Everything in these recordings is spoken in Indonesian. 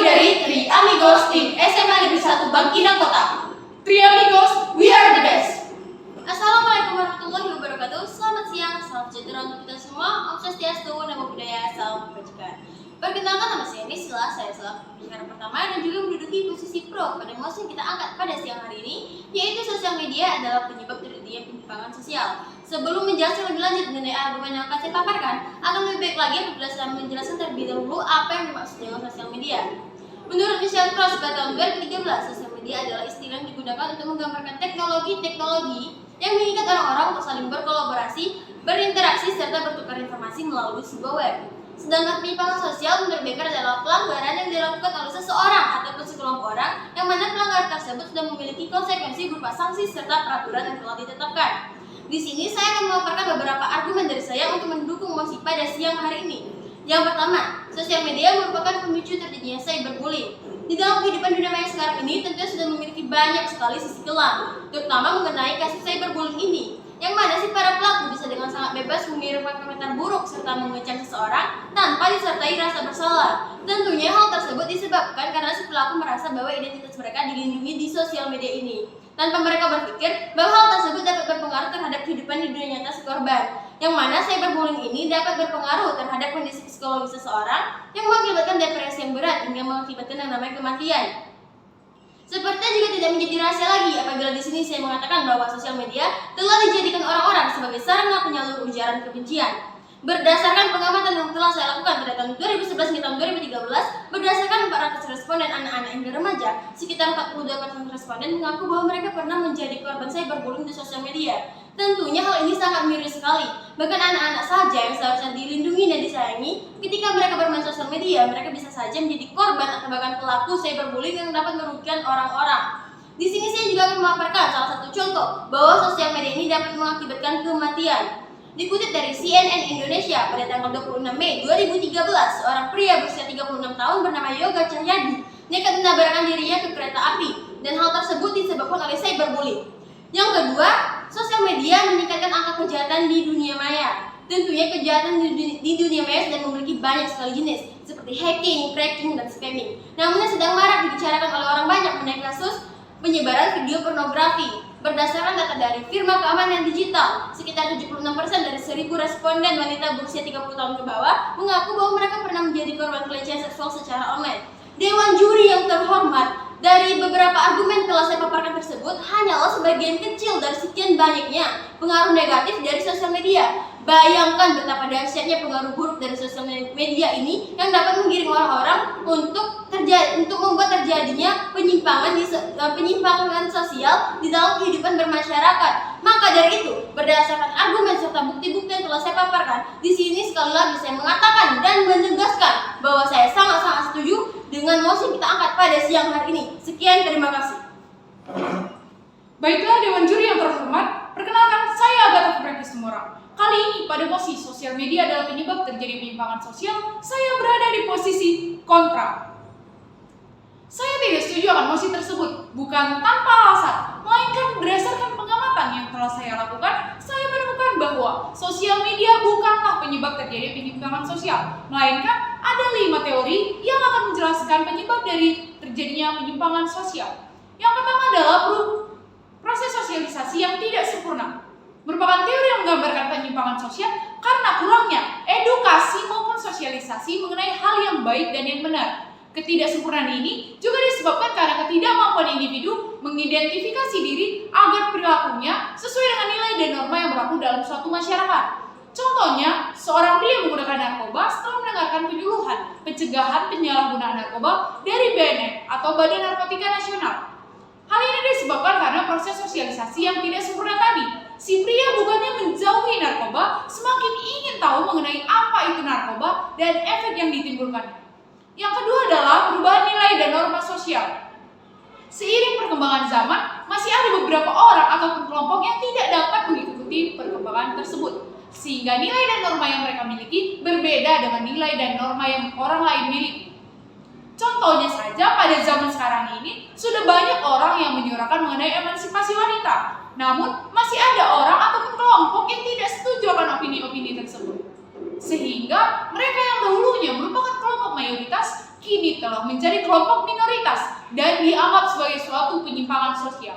dari Tri Amigos Tim SMA Negeri 1 Bangkinang Kota. Tri Amigos, We are the best. Assalamualaikum warahmatullahi wabarakatuh. Selamat siang, salam sejahtera untuk kita semua. Om Swastiastu, Namo Buddhaya, salam kebajikan. Perkenalkan, nama saya Nisla, saya selaku pembicara pertama dan juga menduduki posisi pro pada mosi yang kita angkat pada siang hari ini, yaitu sosial media adalah penyebab terjadinya penyimpangan sosial. Sebelum menjelaskan lebih lanjut mengenai argumen yang akan saya paparkan, akan lebih baik lagi apabila saya menjelaskan terlebih dahulu apa yang dimaksud dengan sosial media. Menurut Michelle Cross pada tahun 2013, sosial media adalah istilah yang digunakan untuk menggambarkan teknologi yang mengikat orang-orang untuk saling berkolaborasi, berinteraksi, serta bertukar informasi melalui sebuah web. Sedangkan penyimpangan sosial menurut Becker adalah pelanggaran yang dilakukan oleh seseorang ataupun sekelompok orang yang mana pelanggaran tersebut sudah memiliki konsekuensi berupa sanksi serta peraturan yang telah ditetapkan. Di sini saya akan memaparkan beberapa argumen dari saya untuk mendukung mosi pada siang hari ini. Yang pertama, sosial media merupakan pemicu terjadinya cyberbullying. Di dalam kehidupan dunia maya sekarang ini tentunya sudah memiliki banyak sekali sisi kelam, terutama mengenai kasus cyberbullying ini. Yang mana si para pelaku bisa dengan sangat bebas mengirimkan komentar buruk serta mengecam seseorang tanpa disertai rasa bersalah. Tentunya hal tersebut disebabkan karena si pelaku merasa bahwa identitas mereka dilindungi di sosial media ini, tanpa mereka berpikir bahwa hal tersebut dapat berpengaruh terhadap kehidupan di dunia nyata si korban. Yang mana cyberbullying ini dapat berpengaruh terhadap kondisi psikologis seseorang yang mengakibatkan depresi yang berat hingga mengakibatkan yang namanya kematian. Sepertinya juga tidak menjadi rahasia lagi apabila di sini saya mengatakan bahwa sosial media telah dijadikan orang-orang sebagai sarana penyalur ujaran kebencian. Berdasarkan pengamatan yang telah saya lakukan pada tahun 2011 hingga tahun 2013, berdasarkan 400 responden anak-anak hingga remaja, sekitar 42% responden mengaku bahwa mereka pernah menjadi korban cyberbullying di sosial media. Tentunya hal ini sangat miris sekali. Bahkan anak-anak saja yang seharusnya dilindungi dan disayangi, ketika mereka bermain sosial media, mereka bisa saja menjadi korban atau bahkan pelaku cyberbullying yang dapat merugikan orang-orang. Di sini saya juga akan memaparkan salah satu contoh bahwa sosial media ini dapat mengakibatkan kematian. Dikutip dari CNN Indonesia pada tanggal 26 Mei 2013, seorang pria berusia 36 tahun bernama Yoga Cahyadi nekat menabrakkan dirinya ke kereta api, dan hal tersebut disebabkan oleh cyberbullying. Yang kedua, sosial media meningkatkan angka kejahatan di dunia maya. Tentunya kejahatan di dunia maya sudah memiliki banyak sekali jenis, seperti hacking, cracking, dan spamming. Namun yang sedang marak dibicarakan oleh orang banyak mengenai kasus penyebaran video pornografi. Berdasarkan data dari firma keamanan digital, sekitar 76% dari 1.000 responden wanita berusia 30 tahun ke bawah mengaku bahwa mereka pernah menjadi korban pelecehan seksual secara online. Dewan juri yang terhormat, dari beberapa argumen telah saya paparkan tersebut hanyalah sebagian kecil dari sekian banyaknya pengaruh negatif dari sosial media. Bayangkan betapa dahsyatnya pengaruh buruk dari sosial media ini yang dapat menggiring orang-orang untuk membuat terjadinya penyimpangan sosial di dalam kehidupan bermasyarakat. Maka dari itu, berdasarkan argumen serta bukti-bukti yang telah saya paparkan, di sini sekali lagi saya mengatakan dan menegaskan bahwa saya sangat-sangat setuju dengan mosi kita angkat pada siang hari ini. Sekian, terima kasih. baiklah Dewan Juri yang terhormat, perkenalkan saya Agatha Febretis Tumorang. Kali ini pada mosi sosial media adalah penyebab terjadi penyimpangan sosial, saya berada di posisi kontra. Saya tidak setuju akan mosi tersebut, bukan tanpa alasan, melainkan berdasarkan pengamatan yang telah saya lakukan, saya menemukan bahwa sosial media bukanlah penyebab terjadi penyimpangan sosial, melainkan ada 5 teori yang akan menjelaskan penyebab dari terjadinya penyimpangan sosial. Yang pertama adalah proses sosialisasi yang tidak sempurna. Merupakan teori yang menggambarkan penyimpangan sosial karena kurangnya edukasi maupun sosialisasi mengenai hal yang baik dan yang benar. Ketidaksempurnaan ini juga disebabkan karena ketidakmampuan individu mengidentifikasi diri agar perilakunya sesuai dengan nilai dan norma yang berlaku dalam suatu masyarakat. Contohnya, seorang pria menggunakan narkoba setelah mendengarkan penyuluhan pencegahan penyalahgunaan narkoba dari BNN atau Badan Narkotika Nasional. Hal ini disebabkan karena proses sosialisasi yang tidak sempurna tadi. Si pria bukannya menjauhi narkoba, semakin ingin tahu mengenai apa itu narkoba dan efek yang ditimbulkannya. Yang kedua adalah perubahan nilai dan norma sosial. Seiring perkembangan zaman, masih ada beberapa orang ataupun kelompok yang tidak dapat mengikuti perkembangan tersebut, sehingga nilai dan norma yang mereka miliki berbeda dengan nilai dan norma yang orang lain miliki. Contohnya saja, pada zaman sekarang ini sudah banyak orang yang menyuarakan mengenai emansipasi wanita. Namun, masih ada orang ataupun kelompok yang tidak setuju akan opini-opini tersebut. Sehingga mereka yang dahulunya merupakan kelompok mayoritas kini telah menjadi kelompok minoritas dan dianggap sebagai suatu penyimpangan sosial.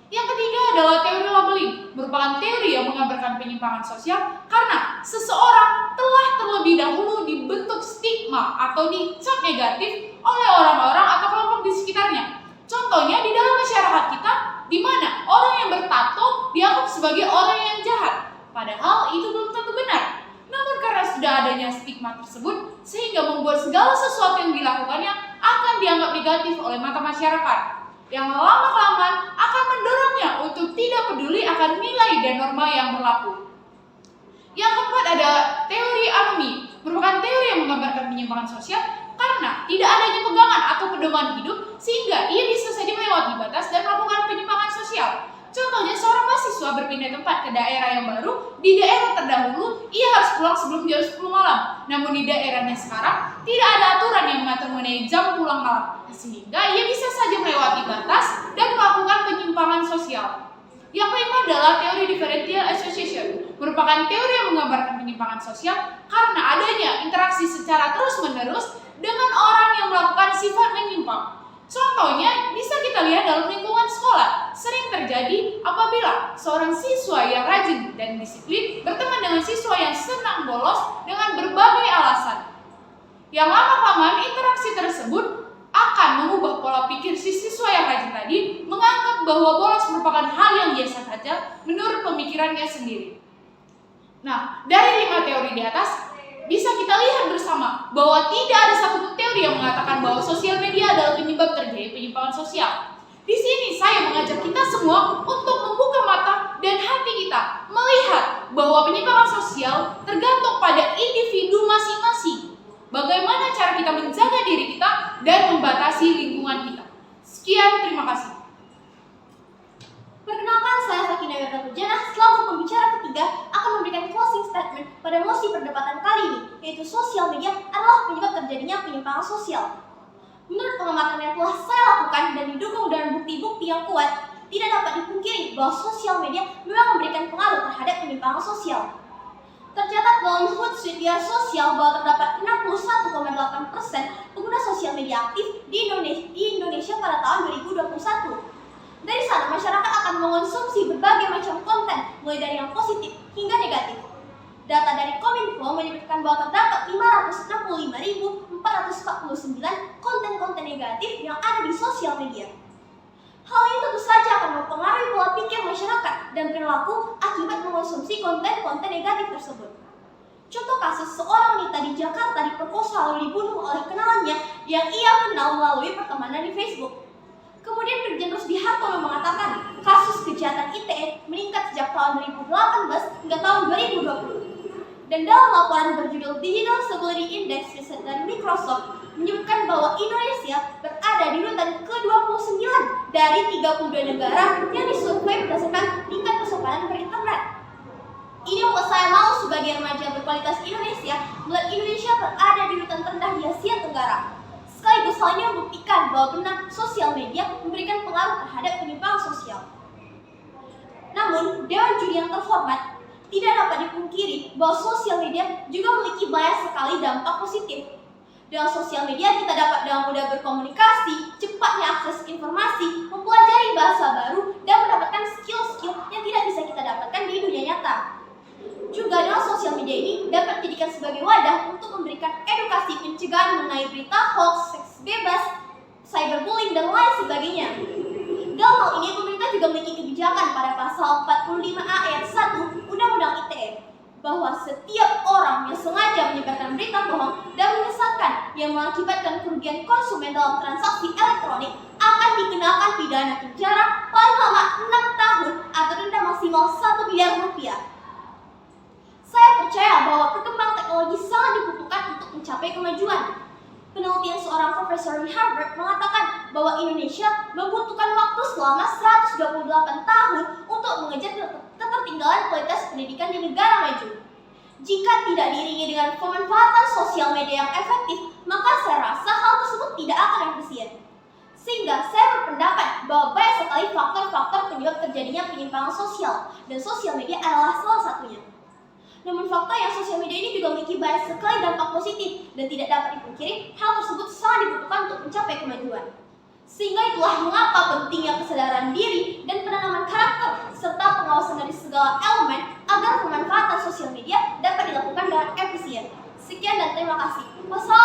Yang ketiga adalah teori labeling, merupakan teori yang menggambarkan penyimpangan sosial karena seseorang telah terlebih dahulu dibentuk stigma atau dicap negatif oleh orang-orang atau kelompok di sekitarnya. Contohnya di dalam masyarakat kita, di mana orang yang bertato dianggap sebagai orang yang jahat, padahal itu belum tentu benar. Namun karena sudah adanya stigma tersebut, sehingga membuat segala sesuatu yang dilakukannya akan dianggap negatif oleh mata masyarakat, yang lama-kelamaan akan mendorongnya untuk tidak peduli akan nilai dan norma yang berlaku. Yang keempat ada teori anomi, merupakan teori yang menggambarkan penyimpangan sosial karena tidak adanya pegangan atau pedoman hidup sehingga ia bisa saja melewati batas dan melakukan penyimpangan sosial. Contohnya seorang mahasiswa berpindah tempat ke daerah yang baru, di daerah terdahulu ia harus pulang sebelum jam 10 malam. Namun di daerahnya sekarang tidak ada aturan yang mengatur mengenai jam pulang malam, sehingga ia bisa saja melewati batas dan melakukan penyimpangan sosial. Yang kelima adalah teori differential association, merupakan teori yang menggambarkan penyimpangan sosial karena adanya interaksi secara terus-menerus dengan orang yang melakukan sifat menyimpang. Contohnya bisa kita lihat dalam lingkungan sekolah, sering terjadi apabila seorang siswa yang rajin dan disiplin berteman dengan siswa yang senang bolos dengan berbagai alasan. Yang lama-kelamaan interaksi tersebut akan mengubah pola pikir si siswa yang rajin tadi, menganggap bahwa bolos merupakan hal yang biasa saja menurut pemikirannya sendiri. Nah, dari 5 teori di atas, bisa kita lihat bersama bahwa tidak ada satupun teori yang mengatakan bahwa sosial media adalah penyebab terjadi penyimpangan sosial. Di sini saya mengajak kita semua untuk membuka mata dan hati kita melihat bahwa penyimpangan sosial tergantung pada individu masing-masing. Bagaimana cara kita menjaga diri kita dan membatasi lingkungan kita. Sekian, terima kasih. Perkenalkan, saya Sakina Wirta Pujana, selaku pembicara ketiga akan memberikan closing statement pada mosi perdebatan kali ini, yaitu sosial media adalah penyebab terjadinya penyimpangan sosial. Menurut pengamatan yang telah saya lakukan dan didukung dengan bukti-bukti yang kuat, tidak dapat dipungkiri bahwa sosial media memang memberikan pengaruh terhadap penyimpangan sosial. Tercatat dalam Hootsuite Biar Sosial bahwa terdapat 61,8% pengguna sosial media aktif di Indonesia pada tahun 2021. Dari sana, masyarakat akan mengonsumsi berbagai macam konten, mulai dari yang positif hingga negatif. Data dari Kominfo menyebutkan bahwa terdapat 565.449 konten-konten negatif yang ada di sosial media. Hal ini tentu saja akan mempengaruhi pola pikir masyarakat dan perilaku akibat mengonsumsi konten-konten negatif tersebut. Contoh kasus seorang wanita di Jakarta diperkosa lalu dibunuh oleh kenalannya yang ia kenal melalui pertemanan di Facebook. Kemudian Brigjen Rusdi Hartono mengatakan kasus kejahatan ITE meningkat sejak tahun 2018 hingga tahun 2020. Dan dalam laporan berjudul Digital Stability Index riset dari Microsoft menyebutkan bahwa Indonesia berada di urutan ke-29 dari 32 negara yang disurvei berdasarkan tingkat kesopanan berinternet. Ini membuat saya malu sebagai remaja berkualitas Indonesia melihat Indonesia berada di urutan terendah di Asia Tenggara. Sekaligus hal ini membuktikan bahwa benar sosial media memberikan pengaruh terhadap penyimpangan sosial. Namun, Dewan Juri yang terhormat, tidak dapat dipungkiri bahwa sosial media juga memiliki banyak sekali dampak positif. Dengan sosial media kita dapat dengan mudah berkomunikasi, cepatnya akses informasi, mempelajari bahasa baru, dan mendapatkan skill-skill yang tidak bisa kita dapatkan di dunia nyata. Juga dengan sosial media ini dapat dijadikan sebagai wadah untuk memberikan edukasi pencegahan mengenai berita hoax, seks bebas, cyberbullying, dan lain sebagainya. Dalam hal ini, pemerintah juga memiliki kebijakan pada pasal 45A ayat 1 Undang-Undang ITE bahwa setiap orang yang sengaja menyebarkan berita bohong dan menyesatkan yang mengakibatkan kerugian konsumen dalam transaksi elektronik akan dikenakan pidana penjara paling lama 6 tahun atau denda maksimal 1 miliar rupiah. Saya percaya bahwa perkembangan teknologi sangat dibutuhkan untuk mencapai kemajuan. Penelitian seorang profesor di Harvard mengatakan bahwa Indonesia membutuhkan waktu selama 128 tahun untuk mengejar ketertinggalan kualitas pendidikan di negara maju. Jika tidak diiringi dengan pemanfaatan sosial media yang efektif, maka saya rasa hal tersebut tidak akan efisien. Sehingga saya berpendapat bahwa banyak sekali faktor-faktor penyebab terjadinya penyimpangan sosial, dan sosial media adalah salah satunya. Namun faktanya sosial media ini juga memiliki banyak sekali dampak positif dan tidak dapat dipungkiri hal tersebut sangat dibutuhkan untuk mencapai kemajuan. Sehingga itulah mengapa pentingnya kesadaran diri dan penanaman karakter serta pengawasan dari segala elemen agar pemanfaatan sosial media dapat dilakukan dengan efisien. Sekian dan terima kasih. Wassalamualaikum.